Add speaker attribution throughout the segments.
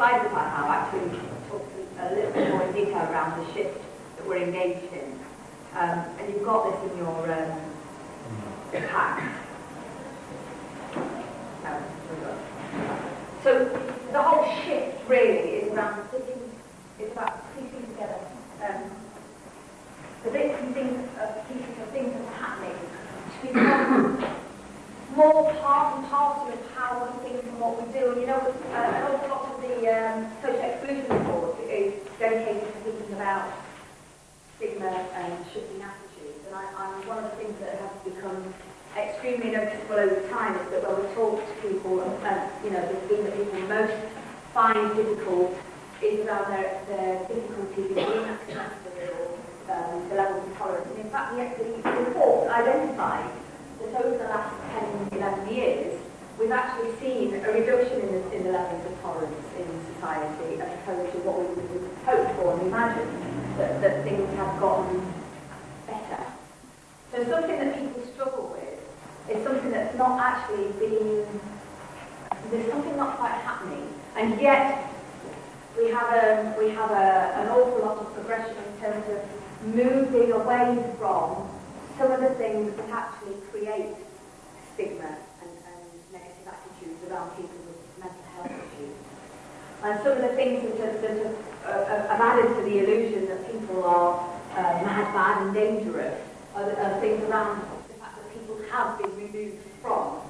Speaker 1: slides that I have actually talks a little bit more in detail around the shift that we're engaged in. And you've got this in your pack. So the whole shift really is around putting, it's about piecing together the bits and things of pieces of things that are happening to become more part and parcel of how we think and what we do. And you know, an awful lot of the social exclusion report is dedicated to thinking about stigma and shifting attitudes. And one of the things that has become extremely noticeable over time is that when we talk to people, you know, the thing that people most find difficult is around their difficulty in being accepted or the levels of tolerance. And in fact, the report identified that over the last 10, 11 years, we've actually seen a reduction in the levels of tolerance in society as opposed to what we would have hoped for and imagined, that things have gotten better. So something that people struggle with is something that's not actually being, there's something not quite happening, and yet we have an awful lot of progression in terms of moving away from some of the things that actually create stigma and negative attitudes around people with mental health issues. And some of the things that have added to the illusion that people are mad, bad and dangerous are things around the fact that people have been removed from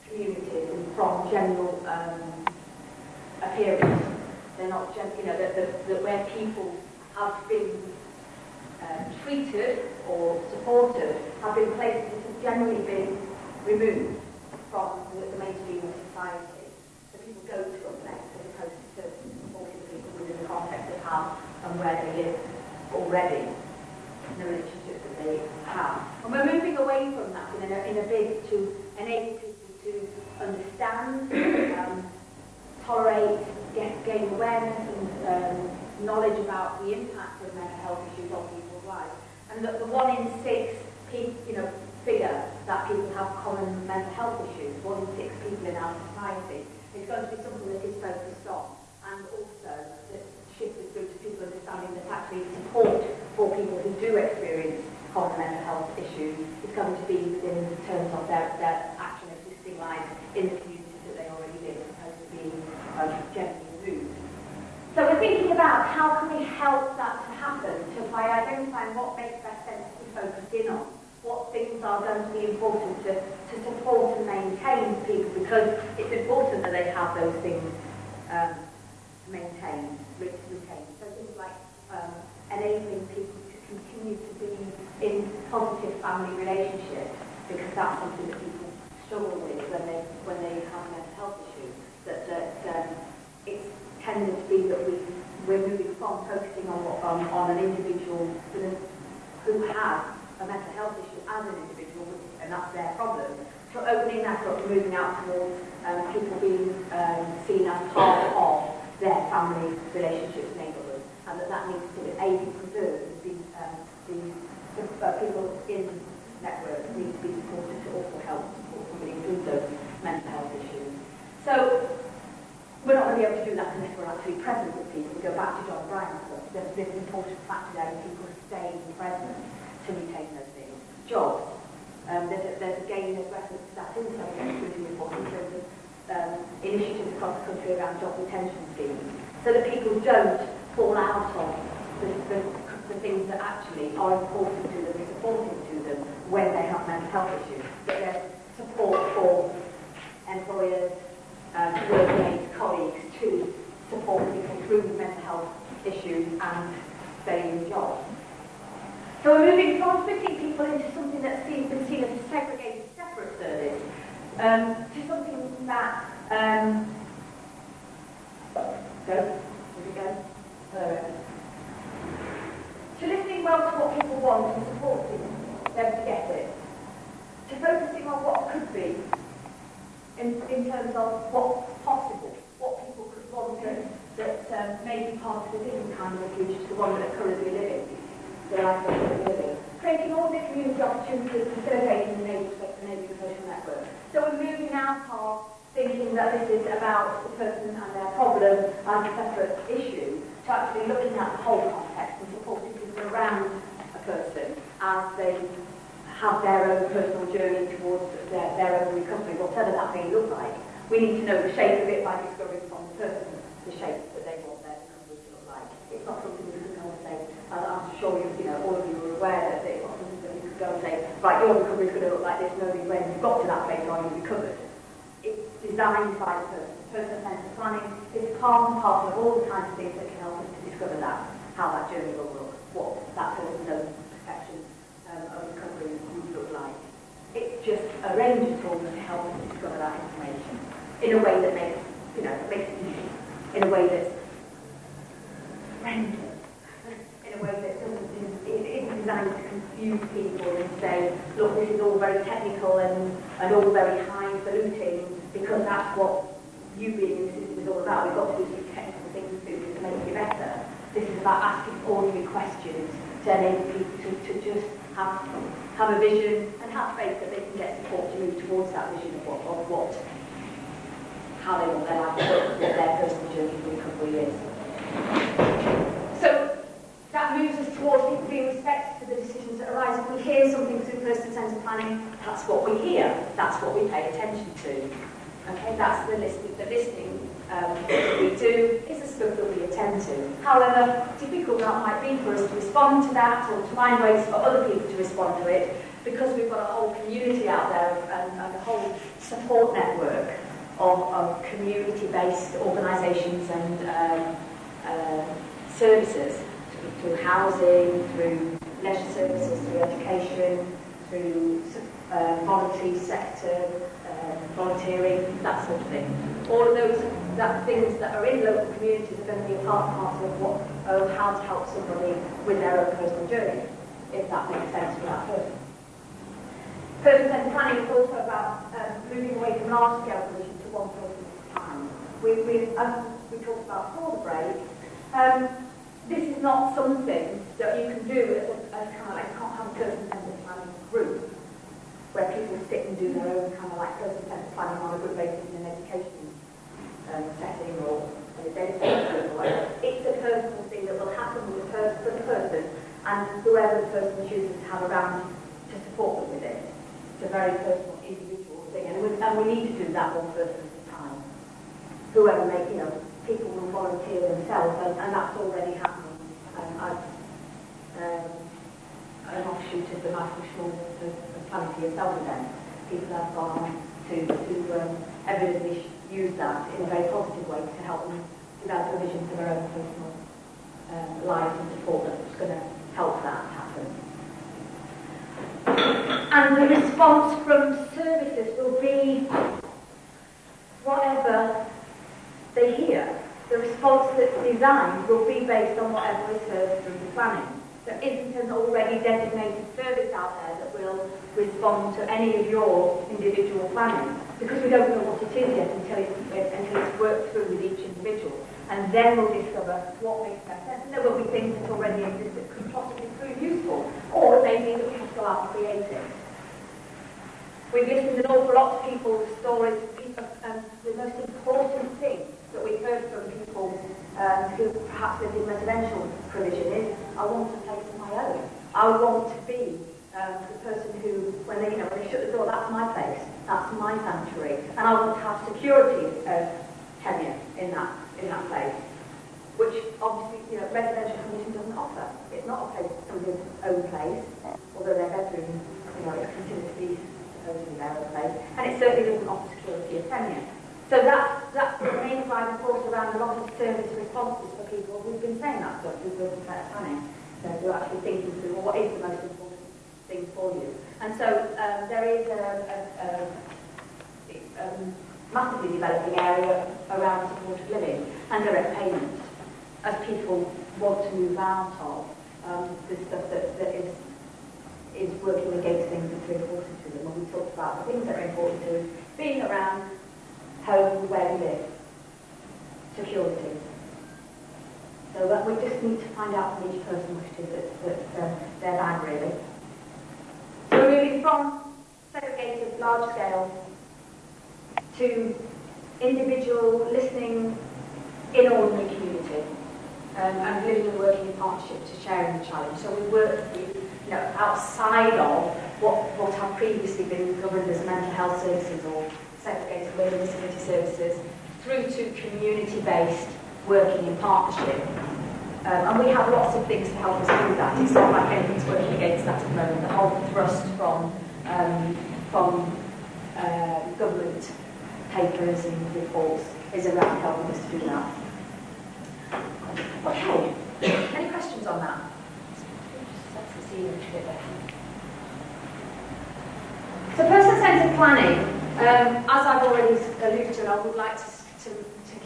Speaker 1: communities and from general appearance. They're not, you know, that where people have been treated or supported have been places that have generally been removed from the mainstream of society. So people go to a place as opposed to supporting people within the context of how and where they live already, and the relationships that they have. And we're moving away from that in a bid to enable people to understand, tolerate, gain awareness and knowledge about the impact of mental health issues on people's lives. And that the 1 in 6 figure that people have common mental health issues, 1 in 6 people in our society, is going to be something that is focused on. And also that shifted through to people understanding that actually support for people who do experience common mental health issues is going to be within the terms of their actual existing lives in the communities that they already live, as opposed to being generally removed. So we're thinking about how can we help that to happen, by identifying what makes best sense to focus in on, what things are going to be important to support and maintain people, because it's important that they have those things maintained, retained. So things like enabling people to continue to be in positive family relationships, because that's something that people struggle with when they have mental health issues. That it's tended to be that we're moving from focusing on an individual who has a mental health issue as an individual, and that's their problem, to opening that up, moving out towards people being seen as part of their family relationships, neighbourhoods, and that needs to be preserved. People in networks need to be supported to also help support somebody through those mental health issues. So we're not going to be able to do that unless we're actually present with people. We go back to John Bryan's book. There's an important factor there in people staying present to retain those things. Jobs. There's again there's reference to that in the social security report in terms of initiatives across the country around job retention schemes, so that people don't fall out of the things that actually are important to them, supporting to them when they have mental health issues. That there's support for employers, workmates, colleagues to support people through mental health issues and staying in jobs. So we're moving from fitting people into something that's been seen as a segregated, separate service, to something that to listening well to what people want and supporting them to get it. To focusing on what could be in terms of what's possible, what people could want that may be part of a different kind of a future to the one that are currently living, the life they're currently living. Creating all the community opportunities, facilitating the neighbourhood social network. So we're moving out of thinking thinking that this is about the person and their problem as a separate issue, to actually looking at the whole context and supporting people around a person as they have their own personal journey towards their own recovery, whatever that may look like. We need to know the shape of it by discovering from the person the shape that they want their recovery to look like. It's not something we can go and say, I'm sure all of you are aware that it's not something that we could go and say, right, your recovery is going to look like this, knowing when you've got to that place, are you recovered? It's designed by the person. Person-centred planning is part and parcel of all the kinds of things that can help us to discover that, how that journey will look, what that person's own perception of recovery would look like. It's just a range of tools to help us discover that information in a way that makes it easy, in a way that's friendly, in a way that isn't designed to confuse people and say, look, this is all very technical and all very highfalutin, because that's what you being in the system is all about. We've got to do some technical things to make it better. This is about asking ordinary questions to enable people to just have a vision and have faith that they can get support to move towards that vision of how they want their life to look, what their personal journey to recovery is. So that moves us towards people being respected for the decisions that arise. If we hear something through person-centred planning, that's what we hear, that's what we pay attention to. Okay, that's the listening we do, is the stuff that we attend to. However difficult that might be for us to respond to that, or to find ways for other people to respond to it, because we've got a whole community out there and a whole support network of community-based organisations and services, through housing, through leisure services, through education, through voluntary sector, volunteering, that sort of thing. All of those things that are in local communities are going to be a part and parcel of how to help somebody with their own personal journey, if that makes sense for that person. Person-centred planning is also about moving away from large-scale solutions to one person at a time. As we talked about before the break, this is not something that you can do as kind of like, you can't have a person-centred planning group where people sit and do their own kind of like person-centred planning on a group basis in an education setting or in a dedicated group or whatever. It's a personal thing that will happen with for the person and whoever the person chooses to have around to support them with it. It's a very personal, individual thing, and we need to do that one person at a time. Whoever people will volunteer themselves, and that's already happening. An offshoot of the Life Functional Planning for Yourself event. People have gone to evidently use that in a very positive way to help them develop a vision for their own personal life and support that's going to help that happen. And the response from services will be whatever they hear. The response that's designed will be based on whatever is heard through the planning. There isn't an already designated service out there that will respond to any of your individual planning, because we don't know what it is yet until it's worked through with each individual. And then we'll discover what makes best sense. And there will be things that already exist that could possibly prove useful, or it may be that we have to go out and create it. We've listened to an awful lot of people's stories, and the most important thing that we've heard from people who perhaps live in residential provision is, I want a place of my own. I want to be the person who, when they shut the door, that's my place, that's my sanctuary, and I want to have security tenure in that place, which obviously residential provision doesn't offer. It's not a place, somebody's own place, although their bedroom is considered to be supposedly their own place, and it certainly doesn't offer security of tenure. So that's the main driving force around a lot of service responses for people who've been saying that stuff through person-centred planning. So we're actually thinking through, well, what is the most important thing for you? And so there is a massively developing area around supported living and direct payments as people want to move out of the stuff that is working against things that's really important to them. When we talked about the things that are important to us, being around home where we live, security. So that we just need to find out from each person which it is that's their bag, really. So we're moving from segregated large scale to individual listening in ordinary community, and living and working in partnership to sharing the challenge. So we work with, outside of what have previously been governed as mental health services or segregated learning disability services, through to community-based working in partnership. And we have lots of things to help us do that. It's not like anything's working against that at the moment. The whole thrust from government papers and reports is around helping us to do that. Okay, any questions on that? Let's see a little bit better. So person-centred planning, as I've already alluded to, and I would like to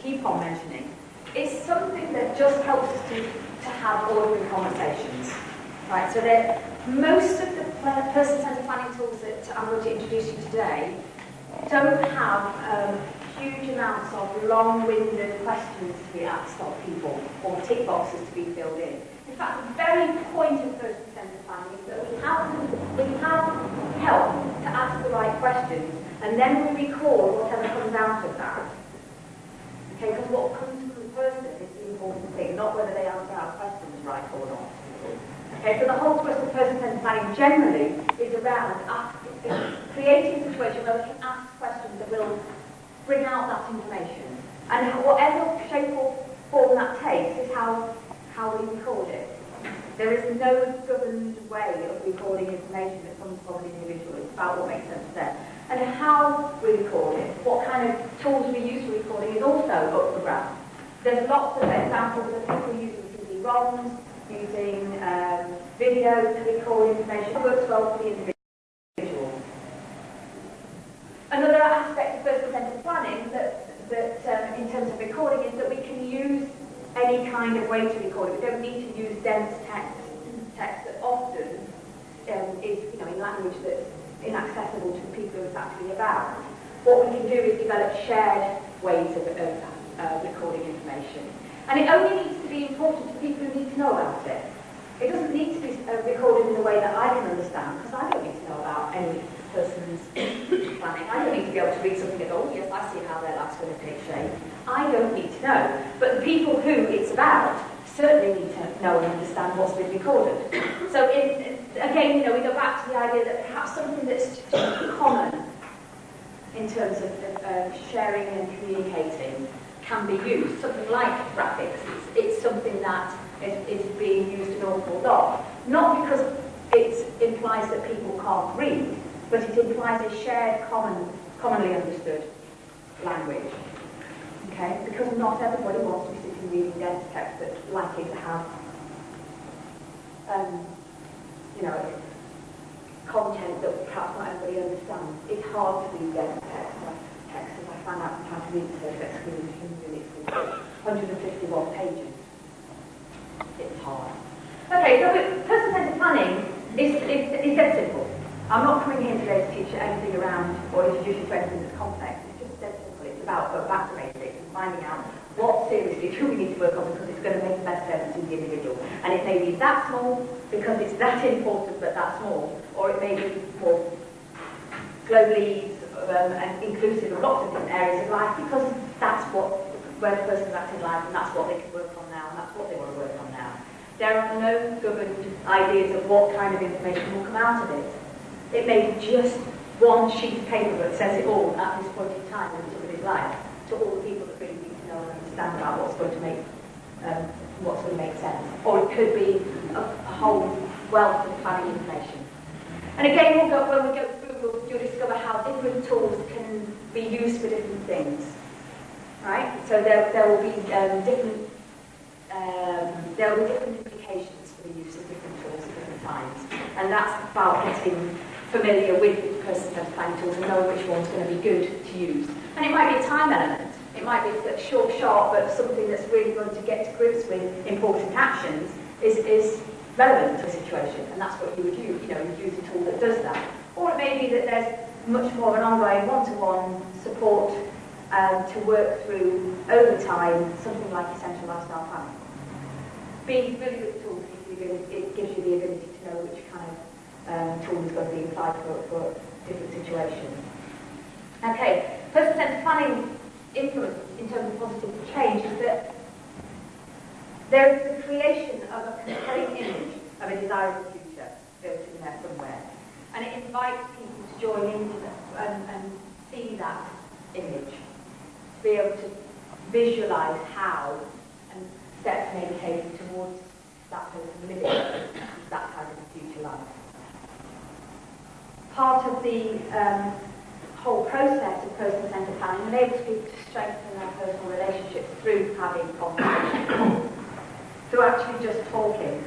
Speaker 1: keep on mentioning, is something that just helps us to have ordinary conversations. Right, so most of the person-centred planning tools that I'm going to introduce you today don't have huge amounts of long-winded questions to be asked of people or tick boxes to be filled in. In fact, the very point of person-centred planning is that we have help to ask the right questions, and then we record whatever comes out of that. Okay, because what comes from the person is the important thing, not whether they answer our questions right or not. Okay, so the whole thrust of person-centred planning generally is around creating a situation where we can ask questions that will bring out that information. And whatever shape or form that takes is how we record it. There is no governed way of recording information that comes from an individual. It's about what makes sense to them. And how we record it, what kind of tools we use for recording is also up for grabs. There's lots of examples of people using CD-ROMs, using video to record information. It works well for the individual. Another aspect of person-centred planning that in terms of recording is that we can use any kind of way to record it. We don't need to use dense text that often is in language that's inaccessible to the people it's actually about. What we can do is develop shared ways of recording information. And it only needs to be important to people who need to know about it. It doesn't need to be recorded in a way that I can understand, because I don't need to know about any person's planning. I don't need to be able to read something and go, oh yes, I see how their life's going to take shape. I don't need to know. But the people who it's about certainly need to know and understand what's been recorded. So again, we go back to the idea that perhaps something that's common in terms of sharing and communicating can be used. Something like graphics. It's something that is being used an awful lot. Not because it implies that people can't read, but it implies a shared, commonly understood language. Okay? Because not everybody wants to be sitting reading dense text that's likely to have content that perhaps not everybody understands. It's hard to read dense text, as I found out from trying to read the exclusion units with 151 pages. It's hard. Okay, so person-centred planning is dead simple. I'm not coming here today to teach you anything around or introduce you to anything that's complex. It's just dead simple. It's about going back to basics and finding out what seriously do we need to work on, because it's going to make the best difference to the individual. And it may be that small because it's that important but that small, or it may be more globally and inclusive of lots of different areas of life, because that's where the person's at in life, and that's what they can work on now, and that's what they want to work on now. There are no governed ideas of what kind of information will come out of it. It may be just one sheet of paper that says it all at this point in time in somebody's life, to all the people that really need to know and understand about what's going to make sense. Or it could be a whole wealth of planning information. And again, when we go through, you'll discover how different tools can be used for different things. Right? So there will be different implications for the use of different tools at different times. And that's about getting familiar with the person-centred planning tools and knowing which one's going to be good to use. And it might be a time element. It might be short, sharp, but something that's really going to get to grips with important actions is relevant to a situation, and that's what you would use. You'd use a tool that does that. Or it may be that there's much more of an ongoing one-to-one support to work through over time, something like essential lifestyle planning. Being familiar with the tools it gives you the ability to know which kind of tool is going to be applied for different situations. Okay, person-centred planning influence in terms of positive change is that there is the creation of a compelling image of a desirable future built in there somewhere. And it invites people to join into that and see that image, to be able to visualise how and steps may be taken towards that person living that kind of a future life. Part of the whole process of person-centred planning enables people to strengthen their personal relationships through having conversations, through actually just talking,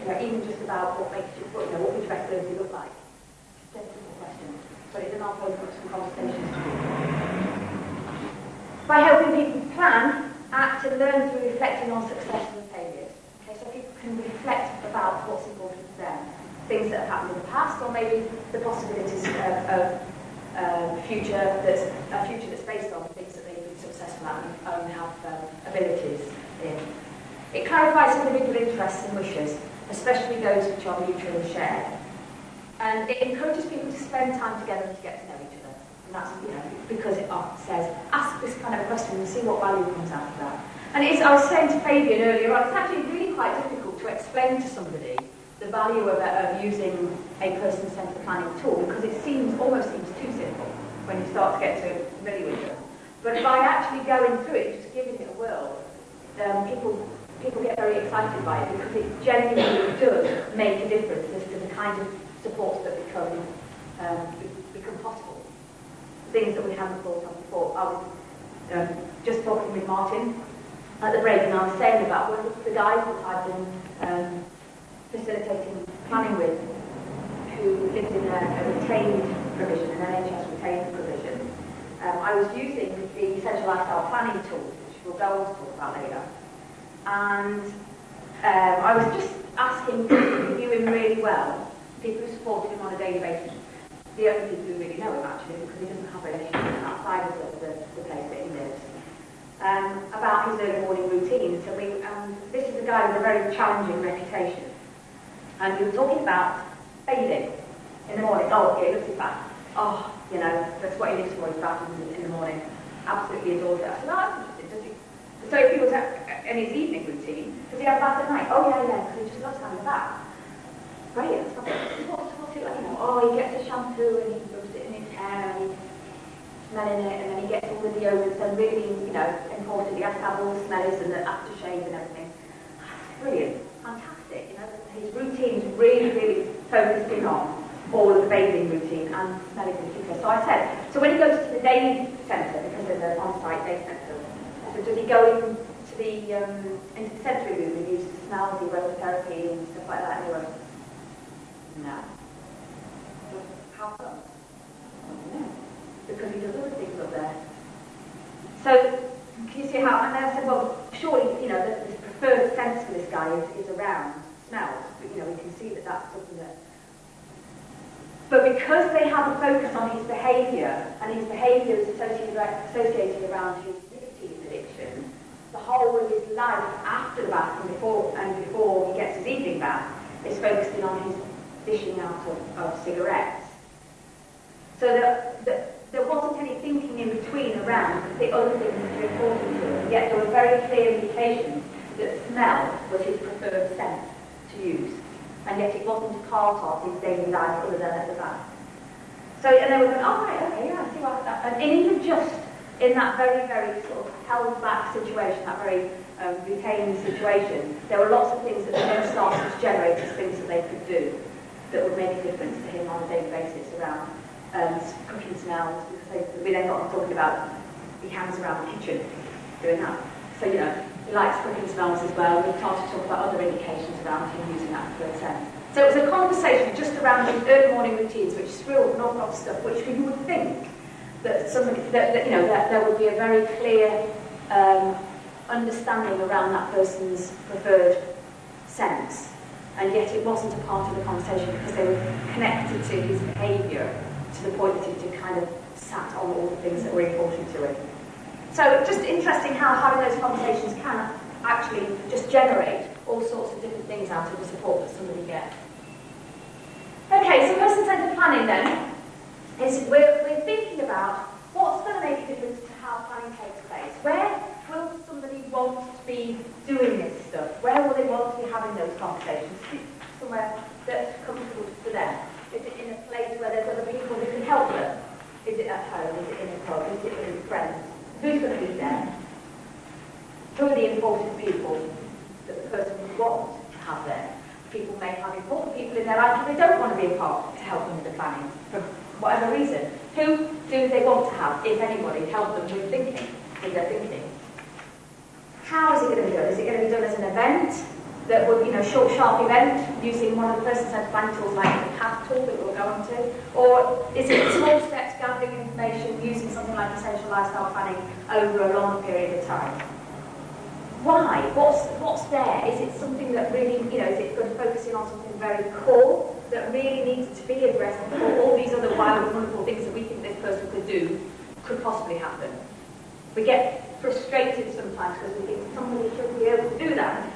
Speaker 1: even just about what makes you, what would your best Thursday look like? Just a simple question, but it does not open up some conversations to people. By helping people plan, act and learn through reflecting on successes and failures. Okay, so people can reflect about what's important to them, things that have happened in the past, or maybe the possibilities of a future that's based on things that they've been successful at and have abilities in. It clarifies individual interests and wishes, especially those which are mutually shared. And it encourages people to spend time together and to get to know each other. And that's, because it says, ask this kind of question and see what value comes out of that. And I was saying to Fabian earlier on, it's actually really quite difficult to explain to somebody the value of using a person-centred planning tool, because it almost seems too simple when you start to get too familiar with them. But by actually going through it, just giving it a whirl, people get very excited by it, because it genuinely does make a difference as to the kind of supports that become possible. Things that we hadn't thought of before. I was just talking with Martin at the break, and I was saying about one of the guys that I've been facilitating planning with, who lives in a retained provision, an NHS retained provision. I was using the Essential Lifestyle Planning tool, which we'll go on to talk about later. And I was just asking people who knew him really well, people who supported him on a daily basis, the only people who really know him actually, because he doesn't have relationships outside of the place that he lives, about his early morning routine. So this is a guy with a very challenging reputation. And we were talking about bathing in the morning. Oh, yeah, he loves his bath. Oh, that's what he lives for, his bath in the morning. Absolutely adores it. I said, oh, that's interesting. Does he? So if he was in his evening routine, does he have a bath at night? Oh, yeah, because he just loves having a bath. Brilliant. What's it like? Oh, he gets a shampoo and he rubs it in his hair and he's smelling it, and then he gets all the deodorants, and really, important, he has to have all the smellies and the aftershave and everything. Brilliant. Fantastic. His routine's really, really focused in on all of the bathing routine and smelling in particular. So I said, so when he goes to the day centre, because there's an on-site day centre, so does he go into the sensory room and use the smells, the aromatherapy and stuff like that? And he went, no. How come? No. Because he does other things up there. So can you see how? And then I said, well, surely, this preferred sense for this guy is around smells. But, we can see that that's something that. But because they have a focus on his behaviour, and his behaviour is associated around his nicotine addiction, the whole of his life after the bath and before he gets his evening bath is focusing on his dishing out of cigarettes. So that there wasn't any thinking in between around the other things that were important to him, yet there were very clear indications that smell was his preferred scent to use, and yet it wasn't a part of his daily life other than at the bath. So, and they were going, oh right, okay, yeah, I see why that. And even just in that very, very sort of held back situation, that very retained situation, there were lots of things that then started to generate as things that they could do that would make a difference to him on a daily basis around cooking smells, because we then got on talking about he hangs around the kitchen doing that. So, he likes cooking smells as well. We started to talk about other indications around him using that for scent. So it was a conversation just around his early morning routines, which is real not of stuff which you would think that somebody that there would be a very clear understanding around that person's preferred sense, and yet it wasn't a part of the conversation because they were connected to his behaviour to the point that it kind of sat on all the things that were important to him. So just interesting how having those conversations can actually just generate all sorts of different things out of the support that somebody gets. Okay, so person-centred planning then is we're thinking about what's going to make a difference to how planning home? Is it in a pub? Is it with friends? Who's going to be there? Who are the important people that the person would want to have there? People may have important people in their life who they don't want to be a part to help them with the planning, for whatever reason. Who do they want to have, if anybody, help them with thinking, with their thinking? How is it going to be done? Is it going to be done as an event that would, short, sharp event, using one of the person-centered planning tools like the PATH tool that we'll go on to? Or is it small steps, gathering information, using something like essential lifestyle planning over a long period of time? Why? What's there? Is it something that really, is it going to focus in on something very core that really needs to be addressed before all these other wild and wonderful things that we think this person could do could possibly happen? We get frustrated sometimes because we think somebody should be able to do that.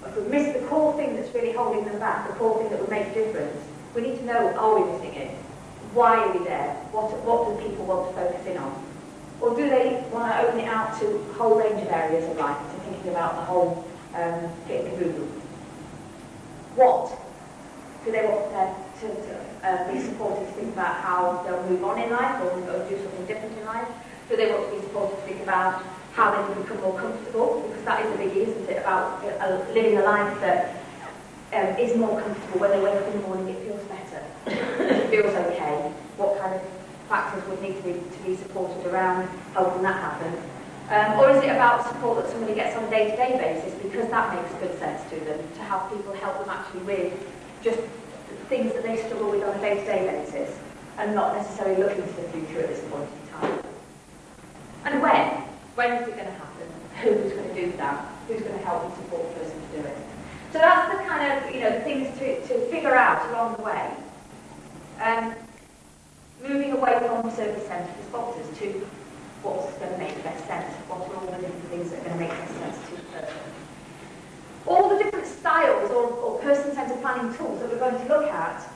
Speaker 1: But if we miss the core thing that's really holding them back, the core thing that would make a difference, we need to know, are we missing it? Why are we there? What do people want to focus in on? Or do they want to open it out to a whole range of areas of life, to thinking about the whole kit and caboodle? What do they want to be supported to think about how they'll move on in life or do something different in life? Do they want to be supported to think about how they can become more comfortable? Because that is a biggie, isn't it? About living a life that is more comfortable. When they wake up in the morning, it feels better. It feels okay. What kind of factors would need to be supported around helping that happen? Or is it about support that somebody gets on a day-to-day basis because that makes good sense to them, to have people help them actually with just things that they struggle with on a day-to-day basis and not necessarily looking to the future at this point in time? And when? When is it going to happen? Who's going to do that? Who's going to help and support the person to do it? So that's the kind of, the things to figure out along the way. Moving away from service-centred responses to what's going to make the best sense. What are all the different things that are going to make best sense to the person? All the different styles or person-centred planning tools that we're going to look at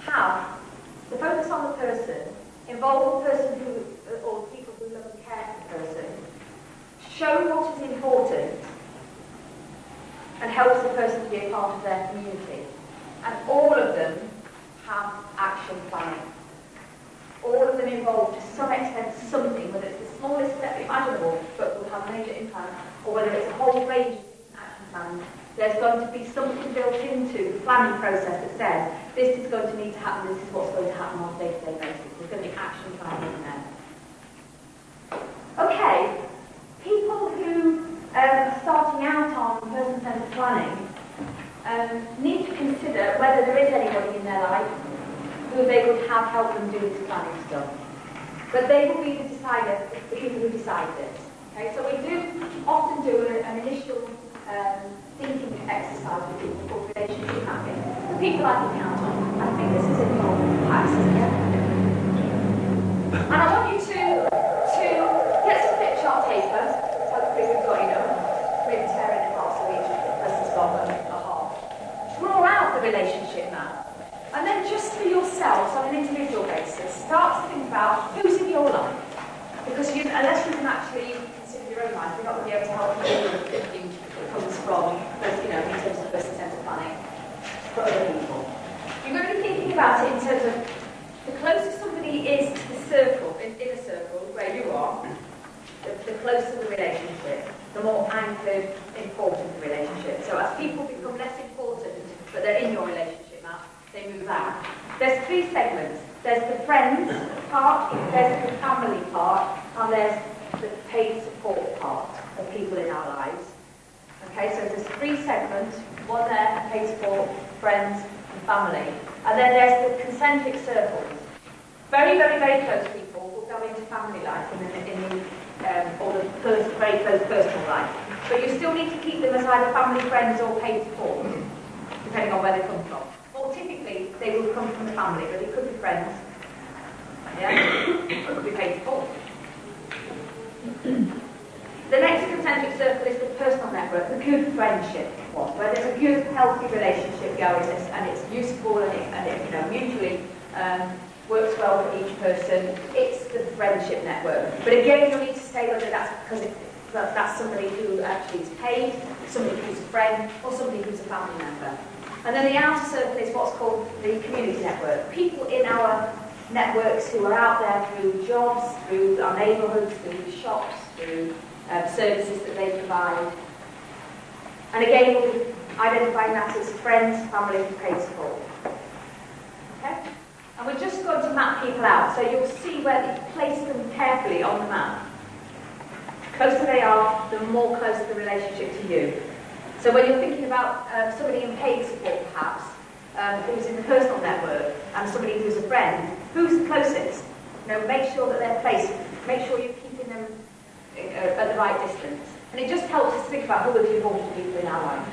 Speaker 1: have the focus on the person, involve the person or people who love and care for the person, show what is important, and helps the person to be a part of their community. And all of them have action planning. All of them involve to some extent something, whether it's the smallest step imaginable, but will have major impact, or whether it's a whole range of different action plans. There's going to be something built into the planning process that says, this is going to need to happen, this is what's going to happen on a day-to-day basis. There's going to be action planning in there. Okay, people who are starting out on person-centred planning need to consider whether there is anybody in their life who they would have help them do this planning stuff. But they will be the decider, the people who decide this. Okay, so we do often do an initial thinking exercise with people called relationship mapping. The people I can count on. I think this is in your packs, isn't it? And I want you to get some flip chart paper. Hopefully we've got enough. Maybe tear it in half so each person's got a half. Draw out the relationship map. And then just for yourselves, on an individual basis, start to think about who's in your life. Because unless you can actually consider your own life, you're not going to be able to help people with thinking that comes from, in terms of person-centred planning for other people. You're going to be thinking about it in terms of the closer somebody is to the circle, in a circle where you are, the closer the relationship, the more anchored, important the relationship. So as people become less important, but they're in your relationship map, they move out. There's three segments. There's the friends part, there's the family part, and there's the paid support part of people in our lives. Okay, so there's three segments, one there, paid support, friends, and family. And then there's the concentric circles. Very, very, very close people will go into family life or the very close personal life. But you still need to keep them as either family, friends, or paid support, depending on where they come from. Well, typically, they will come from the family, but it could be friends. Yeah? Or it could be paid support. The next concentric circle is the personal network, the good friendship one, where there's a good, healthy relationship going, and it's useful and it mutually works well for each person. It's the friendship network. But again, you'll need to say whether that's because that's somebody who actually is paid, somebody who's a friend, or somebody who's a family member. And then the outer circle is what's called the community network. People in our networks who are out there through jobs, through our neighbourhoods, through shops, through services that they provide. And again, we'll be identifying that as friends, family, and paid support. Okay? And we're just going to map people out, so you'll see where you place them carefully on the map. The closer they are, the more close the relationship to you. So when you're thinking about somebody in paid support, perhaps, who's in the personal network, and somebody who's a friend, who's the closest? You know, make sure that they're placed. Make sure you're keeping them at the right distance. And it just helps us think about who are the important people in our life.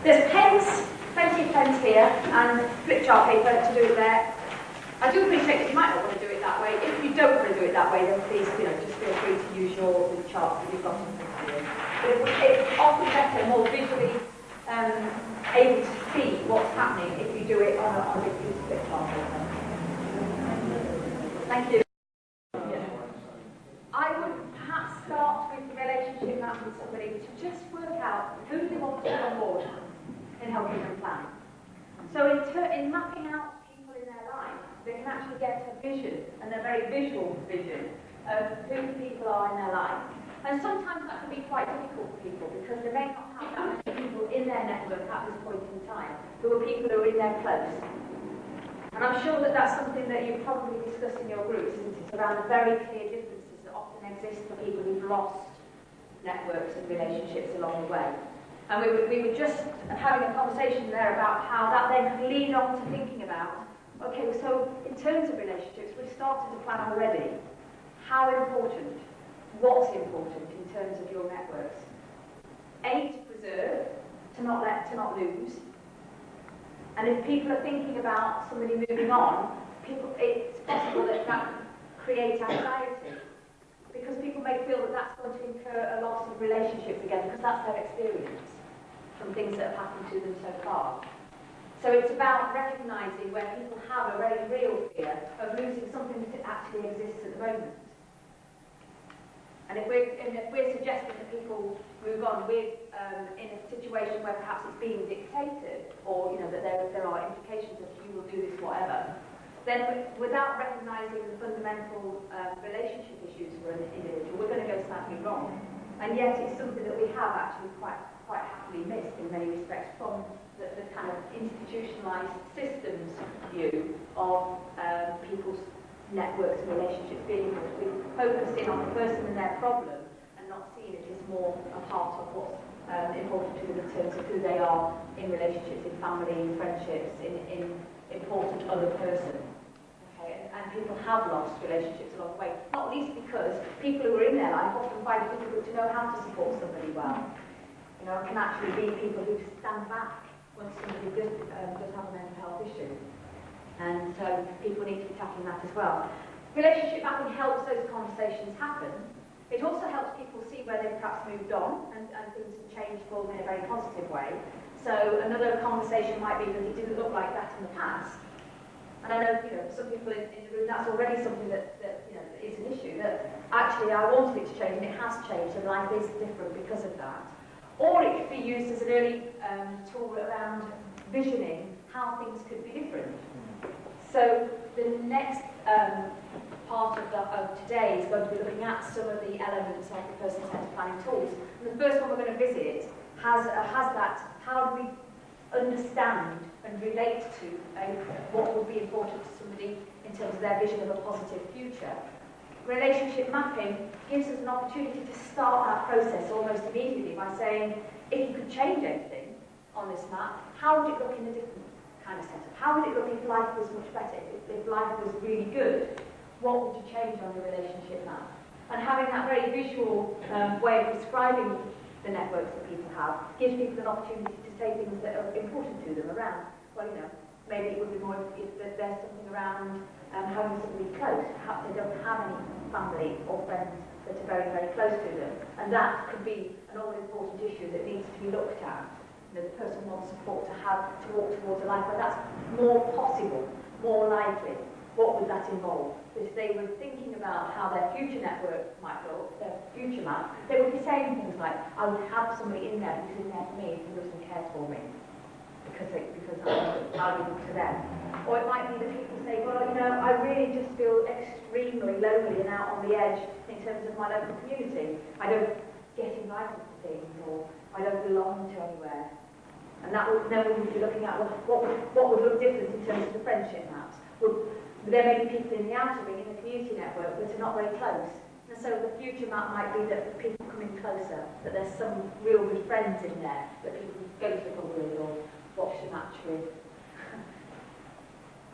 Speaker 1: There's pens, plenty of pens here, and flip chart paper to do it there. I do appreciate that you might not want to do it that way. If you don't want to do it that way, then please, just feel free to use your charts that you've got in front of you. But it's often better, more visually able to see what's happening if you do it on a big piece of flip chart paper. Thank you. I would perhaps start with the relationship map with somebody to just work out who they want to come on board in helping them plan. So in mapping out people in their life, they can actually get a vision, and a very visual vision, of who the people are in their life. And sometimes that can be quite difficult for people because they may not have that many people in their network at this point in time who are people who are in their close. And I'm sure that that's something that you probably discuss in your groups, isn't it? Around the very clear differences that often exist for people who've lost networks and relationships along the way. And we were just having a conversation there about how that then could lead on to thinking about, okay, so in terms of relationships, we've started to plan already. How important, what's important in terms of your networks? A, to preserve, to not lose. And if people are thinking about somebody moving on, it's possible that can create anxiety. Because people may feel that that's going to incur a loss of relationships again, because that's their experience from things that have happened to them so far. So it's about recognising where people have a very real fear of losing something that actually exists at the moment. And if we're suggesting that people move on with in a situation where perhaps it's being dictated, or that there are implications of you will do this whatever, then without recognising the fundamental relationship issues for an individual, we're going to go slightly wrong. And yet it's something that we have actually quite happily missed in many respects from the kind of institutionalised systems view of people's networks and relationships being focused in on the person and their problem and not seeing it as more a part of what's important to them in terms of who they are in relationships, in family, in friendships, in important other person. Okay, and people have lost relationships along the way, not least because people who are in their life often find it difficult to know how to support somebody well. It can actually be people who stand back when somebody does have a mental health issue. And so people need to be tackling that as well. Relationship mapping helps those conversations happen. It also helps people see where they've perhaps moved on and things have changed for them in a very positive way. So another conversation might be that it didn't look like that in the past. And I know, some people in the room, that's already something that is an issue, that actually I wanted it to change and it has changed and life is different because of that. Or it could be used as an early tool around visioning how things could be different. So the next part of today is going to be looking at some of the elements of the person-centered planning tools. And the first one we're going to visit has that, how do we understand and relate to what would be important to somebody in terms of their vision of a positive future. Relationship mapping gives us an opportunity to start that process almost immediately by saying, if you could change anything on this map, how would it look in a different kind of setup? How would it look if life was much better? If life was really good, what would you change on the relationship map? And having that very visual way of describing the networks that people have gives people an opportunity to say things that are important to them around, maybe it would be more if there's something around having somebody close. Perhaps they don't have any family or friends that are very, very close to them. And that could be an all-important issue that needs to be looked at. The person wants support to walk towards a life where that's more possible, more likely. What would that involve? If they were thinking about how their future network might look, their future map, they would be saying things like, I would have somebody in there who's in there for me, who lives and cares for me. because I'm valuable to them. Or it might be that people say, well, you know, I really just feel extremely lonely and out on the edge in terms of my local community. I don't get invited to things, or I don't belong to anywhere. And that would, then we would be looking at, well, what would look different in terms of the friendship maps? There may be people in the outer ring, in the community network, but are not very close. And so the future map might be that people come in closer, that there's some real good friends in there that people go to the pub with or watch the match with.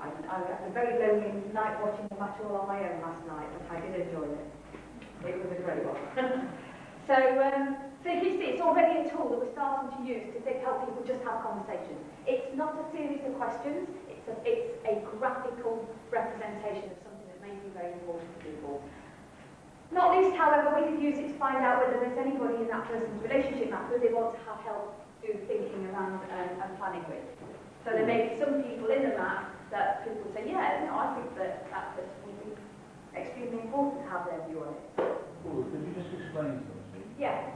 Speaker 1: I had a very lonely night watching the match all on my own last night, but I did enjoy it. It was a great one. So you can see, it's already a tool that we're starting to use to help people just have conversations. It's not a series of questions, it's a graphical representation of something that may be very important to people. Not least, however, we could use it to find out whether there's anybody in that person's relationship map who they want to have help do thinking around and planning with. So there may be some people in the map that people say, yeah, no, I think that person would be extremely important to have their view on it.
Speaker 2: Paula, could you just explain something?
Speaker 1: Yeah.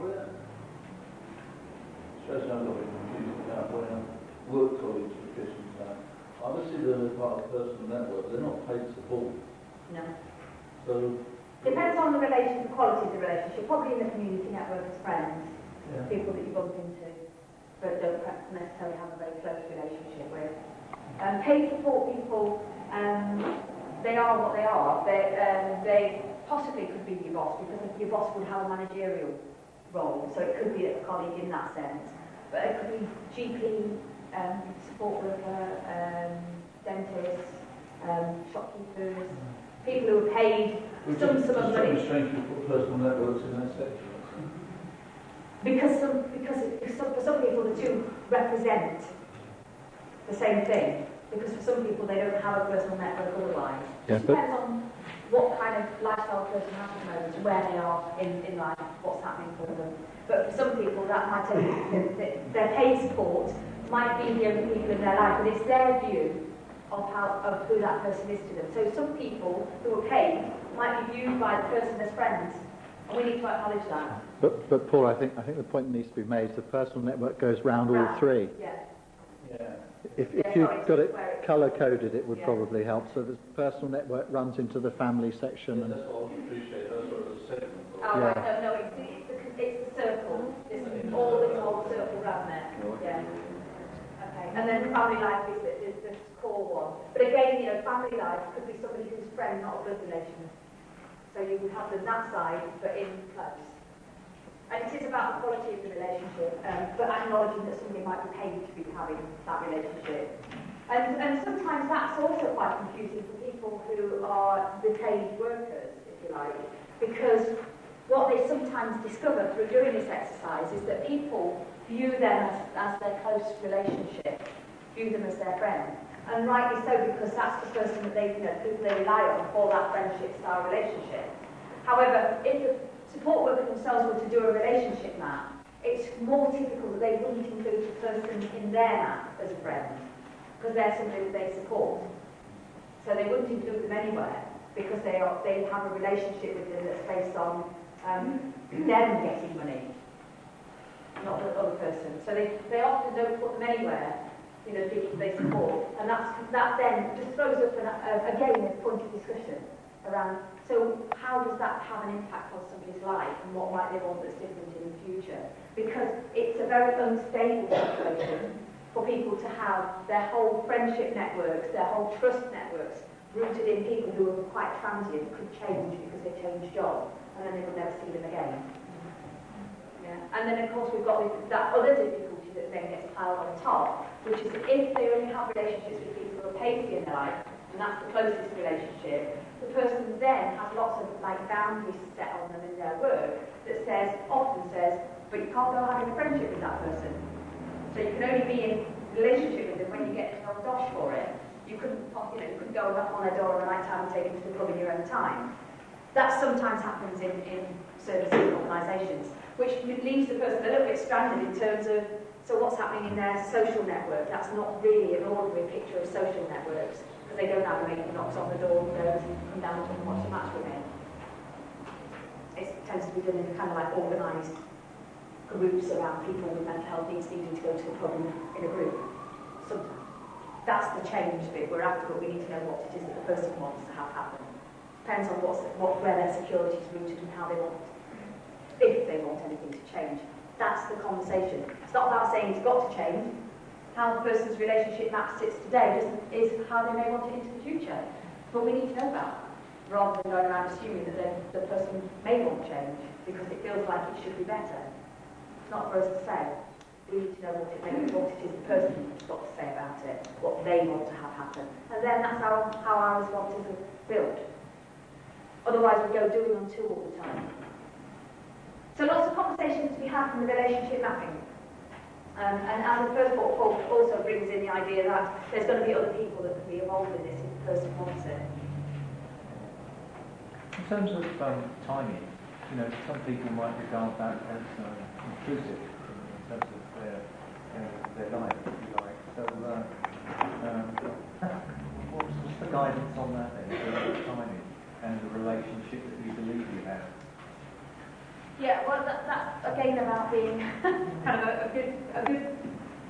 Speaker 2: Shows I'm a bit confused about where work colleagues are fishing at. Obviously they're part of the personal network, they're not paid support.
Speaker 1: No.
Speaker 2: So
Speaker 1: depends on the quality of the relationship. Probably in the community network as friends, people that you bump into, but don't necessarily have a very close relationship with. Paid support people, they are what they are. They possibly could be your boss, because your boss would have a managerial role, so it could be a colleague in that sense. But it could be GP, support worker, dentists, shopkeepers, people who are paid some of money.
Speaker 2: It's strange to put personal networks in that section.
Speaker 1: Because for some people the two represent the same thing. Because for some people they don't have a personal network otherwise. It depends on what kind of lifestyle a person has at the moment, where they are in life, what's happening for them. But for some people that might take their paid support might be the only people in their life, but it's their view of who that person is to them. So some people who are paid might be viewed by the person as friends, and we need to acknowledge that.
Speaker 3: But Paul, I think the point needs to be made. The personal network goes round all three.
Speaker 1: Yeah.
Speaker 3: If you've got it colour coded, it would probably help. So the personal network runs into the family section.
Speaker 2: That's what I appreciate. That's what I was saying.
Speaker 1: Oh, right. No, it's the circle. It's all this whole circle around there. Yeah. Okay. And then family life is the core one. But again, family life could be somebody who's friend, not a blood relation. So you would have them that side, but in close. And it is about the quality of the relationship, but acknowledging that somebody might be paid to be having that relationship. And sometimes that's also quite confusing for people who are the paid workers, if you like, because what they sometimes discover through doing this exercise is that people view them as their close relationship, view them as their friend. And rightly so, because that's the person that they rely on for that friendship-style relationship. However, if the support worker themselves were to do a relationship map, it's more typical that they wouldn't include the person in their map as a friend, because they're somebody that they support. So they wouldn't include them anywhere, because they have a relationship with them that's based on them getting money, not the other person. So they often don't put them anywhere, people they support, and that then just throws up again a point of discussion around, so how does that have an impact on somebody's life, and what might they want that's different in the future? Because it's a very unstable situation for people to have their whole friendship networks, their whole trust networks rooted in people who are quite transient, could change because they change jobs, and then they will never see them again. Yeah. And then of course we've got that other difficulty that then gets piled on top, which is that if they only have relationships with people who are paid in their life, and that's the closest relationship, the person then has lots of boundaries set on them in their work that often says, but you can't go having a friendship with that person. So you can only be in relationship with them when you get to dosh for it. You couldn't go and knock on their door at night time and take them to the pub in your own time. That sometimes happens in services organisations, which leaves the person a little bit stranded in terms of, so what's happening in their social network? That's not really an ordinary picture of social networks, because they don't have a mate who knocks on the door and goes, come down and watch the match with me. It tends to be done in kind of like organised groups around people with mental health needs needing to go to a pub in a group. Sometimes. That's the change bit we're after, but we need to know what it is that the person wants to have happen. Depends on where their security is rooted and how they want, if they want anything to change. That's the conversation. It's not about saying it's got to change. How the person's relationship map sits today is how they may want it into the future. But we need to know about that, rather than going around assuming that the person may want change because it feels like it should be better. It's not for us to say. We need to know what it is the person's got to say about it, what they want to have happen. And then that's how our responses are built. Otherwise we go doing unto all the time. So lots of conversations to be had from the relationship mapping. And as the first book also brings in the idea that there's going to be other people that can be involved in this if the person wants it.
Speaker 4: In terms of timing, some people might regard that as intrusive in terms of their life, if you like. So, what's the guidance on that then, in terms of timing and the relationship that you believe you have?
Speaker 1: Yeah, well, that's again about being kind of a good,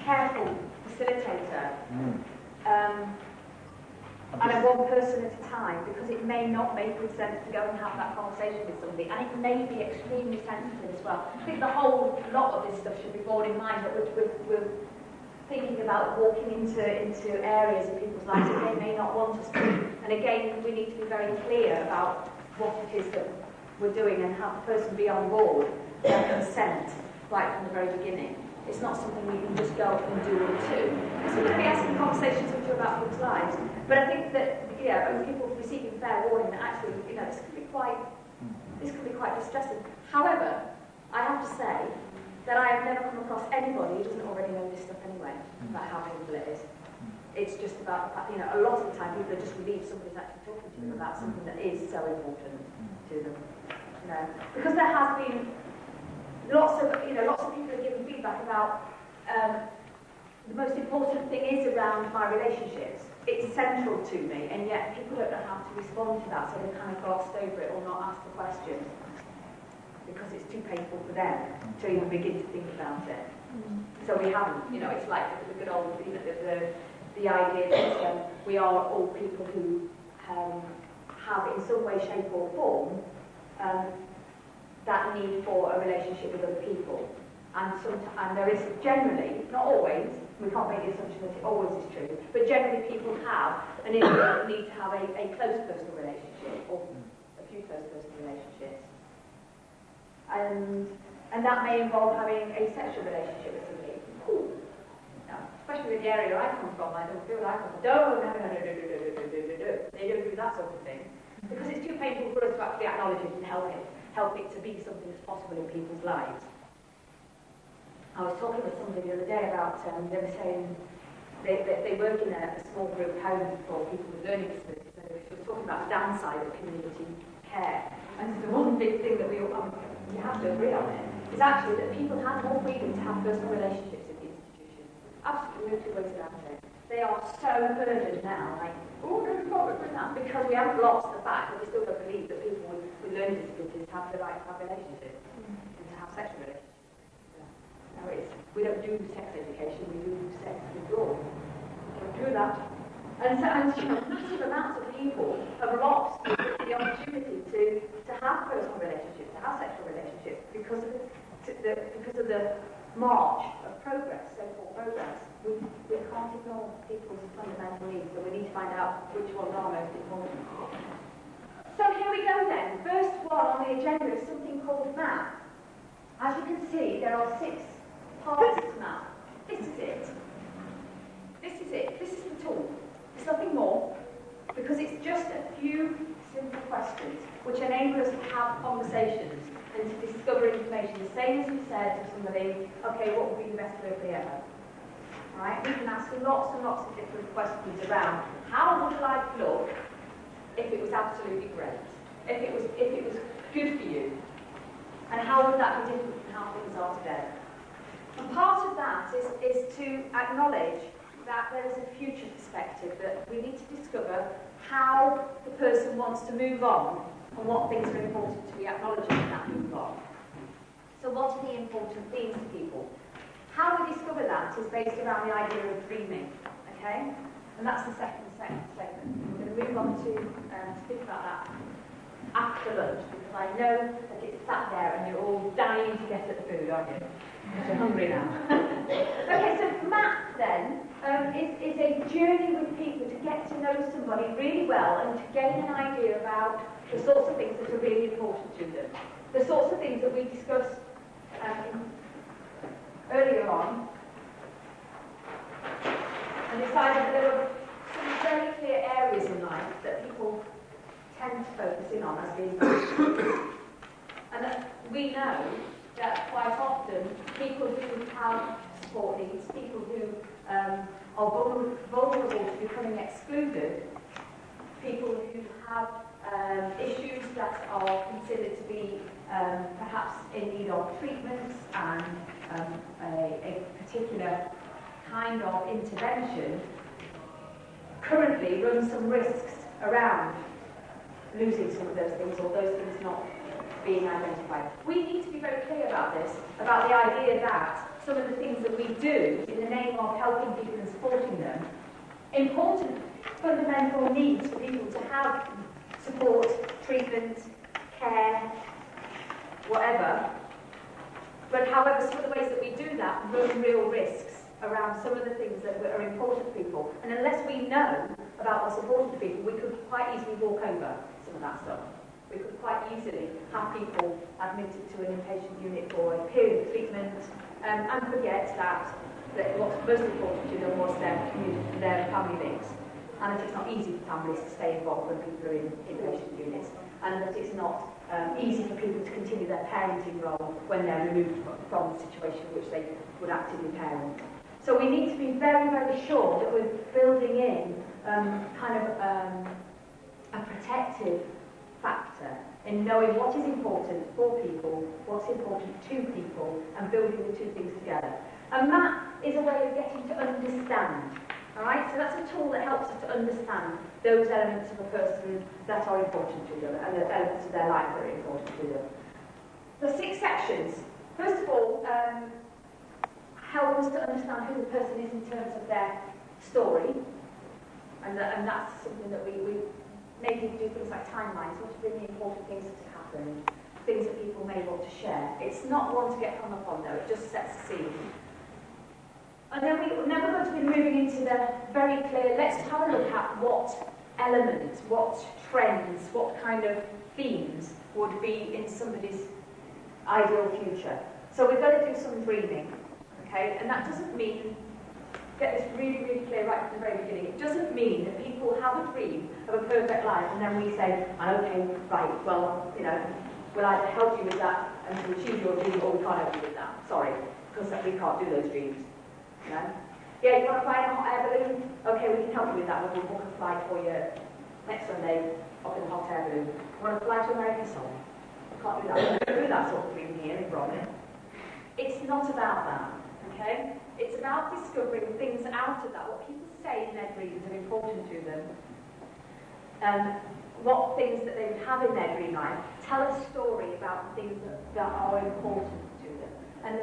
Speaker 1: careful facilitator. And one person at a time, because it may not make good sense to go and have that conversation with somebody, and it may be extremely sensitive as well. I think the whole lot of this stuff should be borne in mind that we're thinking about walking into areas of people's lives that they may not want us to. And again, we need to be very clear about what it is that we're doing and have the person be on board and consent right from the very beginning. It's not something we can just go and do or two. So we're going to be asking conversations with you about people's lives. But I think that, people receiving fair warning that actually, this can be quite distressing. However, I have to say that I have never come across anybody who doesn't already know this stuff anyway, about how painful it is. It's just about the fact, a lot of the time people are just relieved somebody's actually talking to them about something that is so important to them. Because there has been lots of people have given feedback about the most important thing is around my relationships. It's central to me, and yet people don't know how to respond to that, so they kind of glossed over it or not asked the question because it's too painful for them to even begin to think about it. So we haven't. It's like the good old the idea that we are all people who have in some way, shape or form that need for a relationship with other people. And there is generally, not always, we can't make the assumption that it always is true, but generally people have an need to have a close personal relationship, or a few close personal relationships. And that may involve having a sexual relationship with somebody. Especially in the area I come from, I don't feel like they don't do that sort of thing. Because it's too painful for us to actually acknowledge it and help it to be something that's possible in people's lives. I was talking with somebody the other day about, they were saying they work in a small group home for people with learning disabilities, and they were talking about the downside of community care. And the one big thing that you have to agree on it is actually that people have more freedom to have personal relationships in the institution. Absolutely no two ways around it. They are so burdened now, like, oh, no problem with that, because we haven't lost the fact that we still don't believe that people with learning disabilities have the right to have relationships and to have sexual relationships. We don't do sex education, we do sex withdrawal. We don't do that. And massive amounts of people have lost the opportunity to have personal relationships, to have sexual relationships, because of the march of progress, so-called progress. We can't ignore people's fundamental needs, so we need to find out which ones are most important. So here we go then. First one on the agenda is something called MAP. As you can see, there are 6 parts to MAP. This is it. This is it. This is the tool. It's nothing more, because it's just a few simple questions which enable us to have conversations and to discover information. The same as we said to somebody, okay, what would be the best birthday ever? Right? We can ask lots and lots of different questions around how would life look if it was absolutely great, if it was good for you, and how would that be different from how things are today? And part of that is to acknowledge that there is a future perspective, that we need to discover how the person wants to move on and what things are important to be acknowledging in that move on. So what are the important themes to people? How we discover that is based around the idea of dreaming, okay? And that's the second segment. We're going to move on to speak about that after lunch, because I know that it's sat there and you're all dying to get at the food, aren't you? You're hungry now. Okay, so MAP then is a journey with people to get to know somebody really well and to gain an idea about the sorts of things that are really important to them. The sorts of things that we discussed earlier on, and decided that there were some very clear areas in life that people tend to focus in on as being important. And that we know that quite often people who have support needs, people who are vulnerable to becoming excluded, people who have issues that are considered to be perhaps in need of treatment and a particular kind of intervention, currently run some risks around losing some of those things or those things not being identified. We need to be very clear about this, about the idea that some of the things that we do in the name of helping people and supporting them, important fundamental needs for people to have support, treatment, care, whatever. But however, some of the ways that we do that run real risks around some of the things that are important to people. And unless we know about what's important to people, we could quite easily walk over some of that stuff. We could quite easily have people admitted to an inpatient unit for a period of treatment and forget that what's most important to them was their community, their family links. And that it's not easy for families to stay involved when people are in inpatient units. And that it's not easy for people to continue their parenting role when they're removed from the situation in which they would actively parent. So we need to be very, very sure that we're building in a protective factor in knowing what is important for people, what's important to people, and building the two things together. And that is a way of getting to understand. All right, so that's a tool that helps us to understand those elements of a person that are important to them and the elements of their life that are important to them. The 6 sections. First of all, help us to understand who the person is in terms of their story, and that's something that we maybe do things like timelines, what are the important things that have happened, things that people may want to share. It's not one to get hung up on though, it just sets the scene. And then we're going to be moving into the very clear, let's have a look at what elements, what trends, what kind of themes would be in somebody's ideal future. So we're going to do some dreaming, okay? And that doesn't mean, get this really, really clear right from the very beginning, it doesn't mean that people have a dream of a perfect life and then we say, okay, right, well, you know, we'll either help you with that and we'll achieve your dream or we can't help you with that. Sorry, because we can't do those dreams. You know? Yeah, you want to fly in a hot air balloon? Okay, we can help you with that. We'll book a flight for you next Sunday up in a hot air balloon. You want to fly to America? Sorry, we can't do that. We don't do that sort of dream here in Bromley. It's not about that, okay? It's about discovering things out of that, what people say in their dreams are important to them, what things that they have in their dream life, tell a story about things that are important to them. And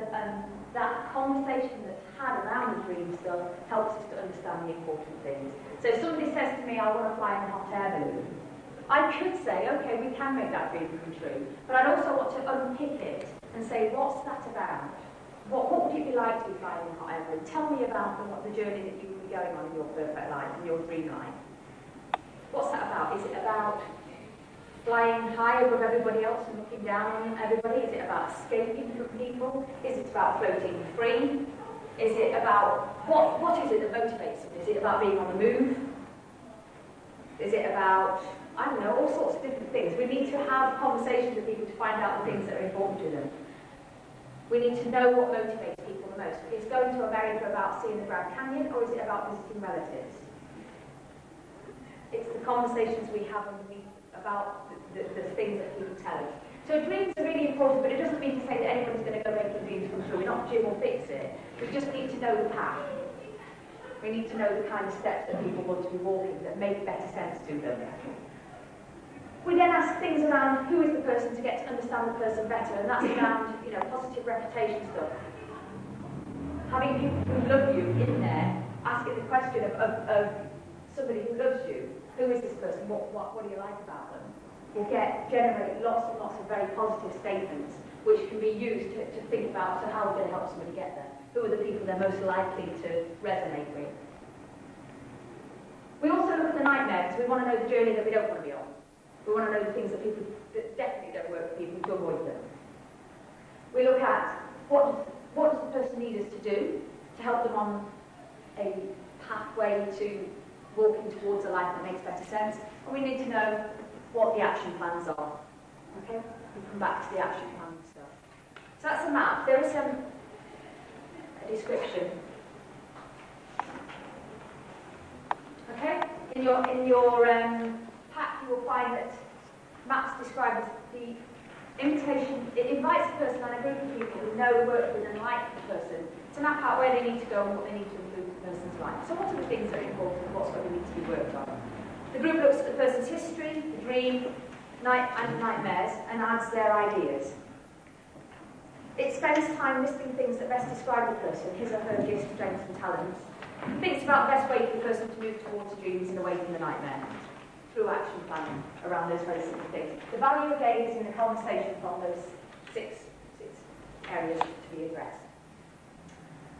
Speaker 1: that conversation that's had around the dream stuff helps us to understand the important things. So if somebody says to me, I want to fly in a hot air balloon, I could say, okay, we can make that dream come true, but I'd also want to unpick it and say, what's that about? What would it be like to be flying in a hot air balloon? Tell me about the journey that you would be going on in your perfect life, in your dream life. What's that about? Is it about flying high above everybody else and looking down on everybody? Is it about escaping from people? Is it about floating free? Is it about, what is it that motivates them? Is it about being on the move? Is it about, I don't know, all sorts of different things. We need to have conversations with people to find out the things that are important to them. We need to know what motivates people the most. Is going to America about seeing the Grand Canyon, or is it about visiting relatives? It's the conversations we have underneath about the things that people tell us. So dreams are really important, but it doesn't mean to say that anybody's going to go make your dreams come true. We're not Jim or fix it. We just need to know the path. We need to know the kind of steps that people want to be walking that make better sense to them. We then ask things around who is the person to get to understand the person better, and that's around, you know, positive reputation stuff. having people who love you in there, asking the question of somebody who loves you, who is this person, what do you like about them, will generate lots and lots of very positive statements which can be used to think about, so how we're going to help somebody get there. Who are the people they're most likely to resonate with? We also look at the nightmare, because we want to know the journey that we don't want to be on. We want to know the things that definitely don't work for people, to avoid them. We look at what does the person need us to do to help them on a pathway to walking towards a life that makes better sense, and we need to know what the action plans are. Okay? We'll come back to the action plan stuff. So that's a map. There is a description. Okay? In your pack, you will find that maps describe as the invitation. It invites a person and a group of people who know, work with, and like the person to map out where they need to go and what they need to include in the person's life. So what are the things that are important and what's going to need to be worked on? The group looks at the person's history, the dream, and nightmares, and adds their ideas. It spends time listing things that best describe the person, his or her gifts, strengths and talents. It thinks about the best way for the person to move towards the dreams and away from the nightmare, through action planning around those very simple things. The value again is in the conversation from those six areas to be addressed.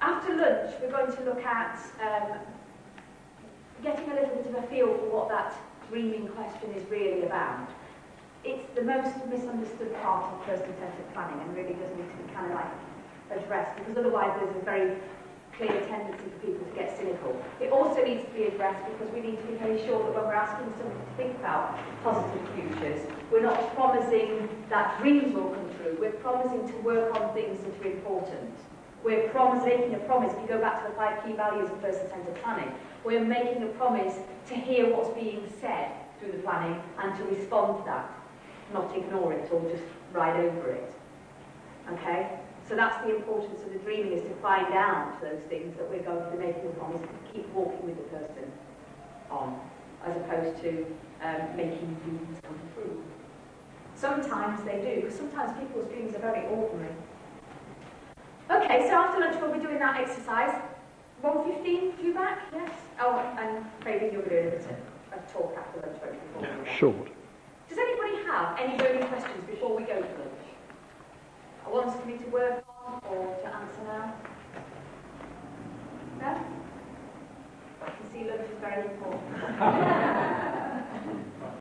Speaker 1: After lunch, we're going to look at getting a little bit of a feel for what that dreaming question is really about. It's the most misunderstood part of person-centred planning and really does need to be kind of like addressed, because otherwise there's a very clear tendency for people to get cynical. It also needs to be addressed because we need to be very sure that when we're asking somebody to think about positive futures, we're not promising that dreams will come true. We're promising to work on things that are important. We're making a promise. If you go back to the 5 key values of person-centred planning, we're making a promise to hear what's being said through the planning and to respond to that, not ignore it or just ride over it. Okay? So that's the importance of the dreaming, is to find out those things that we're going to be making a promise to keep walking with the person on, as opposed to making dreams come true. Sometimes they do, because sometimes people's dreams are very ordinary. Okay, so after lunch we'll be doing that exercise. 1:15, due back? Yes? Oh, and maybe you'll be doing a bit of talk after lunch, won't you, before we go?
Speaker 3: Short.
Speaker 1: Does anybody have any burning questions before we go to lunch? Ones for me to work on or to answer now? No? I can see lunch is very important.